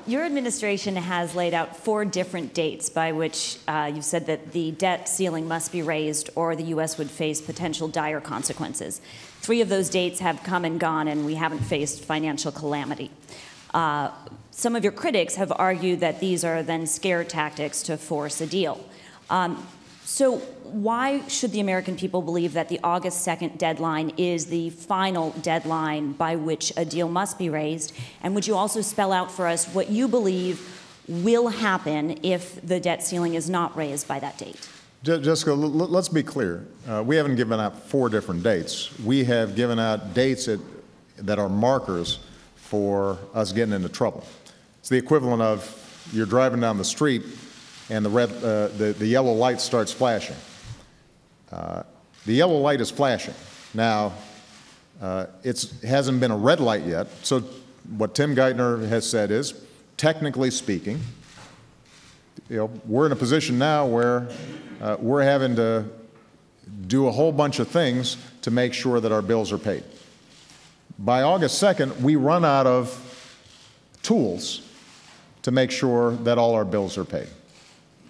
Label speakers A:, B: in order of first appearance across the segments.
A: Your administration has laid out 4 different dates by which you've said that the debt ceiling must be raised or the U.S. would face potential dire consequences. 3 of those dates have come and gone, and we haven't faced financial calamity. Some of your critics have argued that these are then scare tactics to force a deal. So why should the American people believe that the August 2nd deadline is the final deadline by which a deal must be raised? And would you also spell out for us what you believe will happen if the debt ceiling is not raised by that date?
B: Jessica, let's be clear. We haven't given out 4 different dates. We have given out dates that are markers for us getting into trouble. It's the equivalent of you're driving down the street and the yellow light starts flashing. The yellow light is flashing. Now, it hasn't been a red light yet, so what Tim Geithner has said is, technically speaking, we're in a position now where we're having to do a whole bunch of things to make sure that our bills are paid. By August 2nd, we run out of tools to make sure that all our bills are paid.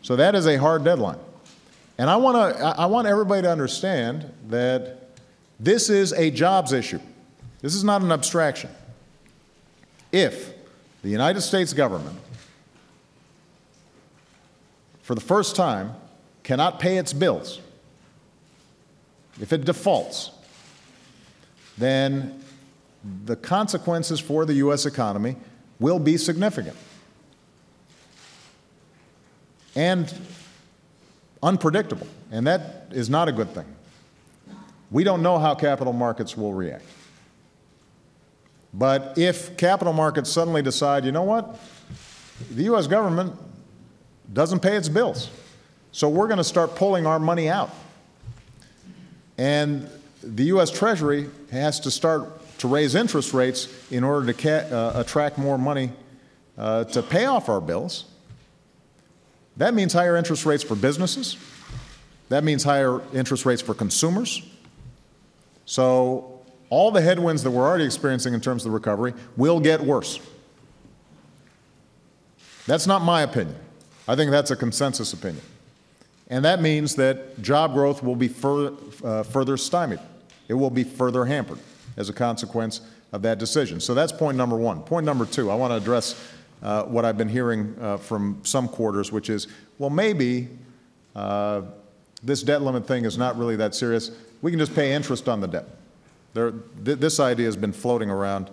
B: So that is a hard deadline. And I want everybody to understand that this is a jobs issue. This is not an abstraction. If the United States government, for the first time, cannot pay its bills, if it defaults, then the consequences for the U.S. economy will be significant and unpredictable, and that is not a good thing. We don't know how capital markets will react. But if capital markets suddenly decide, you know what, the U.S. government doesn't pay its bills, so we're going to start pulling our money out, and the U.S. Treasury has to start to raise interest rates in order to attract more money to pay off our bills, that means higher interest rates for businesses. That means higher interest rates for consumers. So all the headwinds that we're already experiencing in terms of the recovery will get worse. That's not my opinion. I think that's a consensus opinion. And that means that job growth will be further stymied. It will be further hampered as a consequence of that decision. So that's point number 1. Point number 2, I want to address what I've been hearing from some quarters, which is, well, maybe this debt limit thing is not really that serious. We can just pay interest on the debt. This idea has been floating around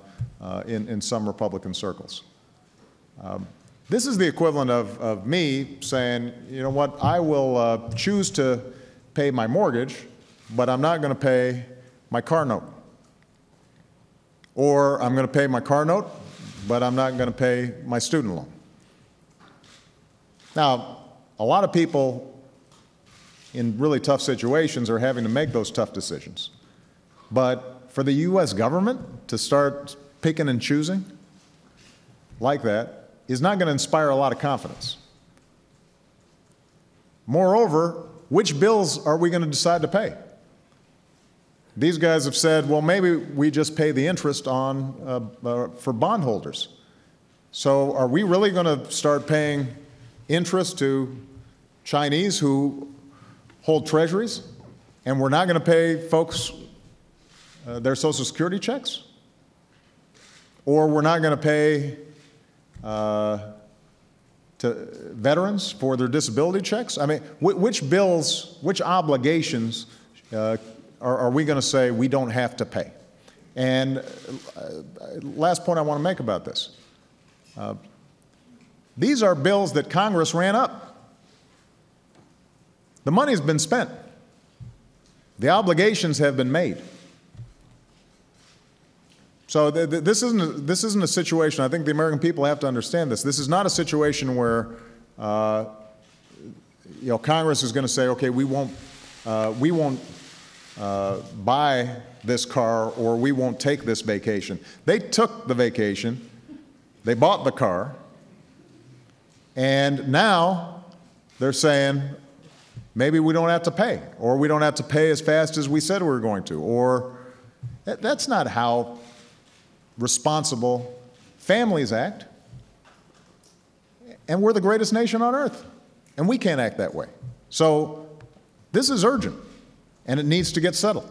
B: in some Republican circles. This is the equivalent of me saying, you know what, I will choose to pay my mortgage, but I'm not going to pay my car note. Or I'm going to pay my car note, but I'm not going to pay my student loan. Now, a lot of people in really tough situations are having to make those tough decisions. But for the U.S. government to start picking and choosing like that is not going to inspire a lot of confidence. Moreover, which bills are we going to decide to pay? These guys have said, well, maybe we just pay the interest on for bondholders. So are we really going to start paying interest to Chinese who hold treasuries, and we're not going to pay folks their Social Security checks? Or we're not going to pay to veterans for their disability checks? I mean, which bills, which obligations are we going to say we don't have to pay? And last point I want to make about this. These are bills that Congress ran up. The money's been spent. The obligations have been made. So this isn't a situation, I think the American people have to understand this. This is not a situation where Congress is going to say, okay, we won't buy this car, or we won't take this vacation. They took the vacation, they bought the car, and now they're saying maybe we don't have to pay, or we don't have to pay as fast as we said we were going to, or that's not how responsible families act. and we're the greatest nation on earth, and we can't act that way. So this is urgent, and it needs to get settled.